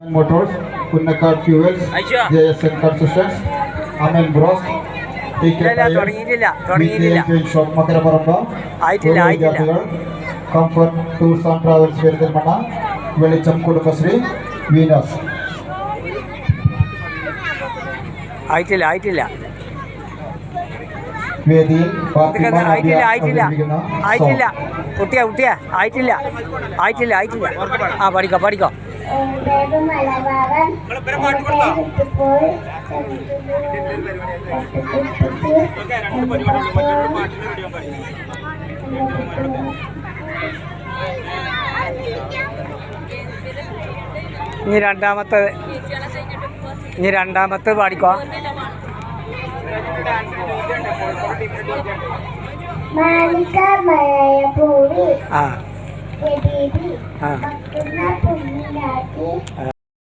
Motors, Punnakar Fuels, JSN Constructions, Amen Bros, TK Tires, Paint Shop, Makaraparamba, Comfort Tours and Travels, Vedanmana, Velicham Kudukasri, Venus. വേദിയിൽ പഠിക്കോ ഇനി രണ്ടാമത്തെ പാടിക്കോ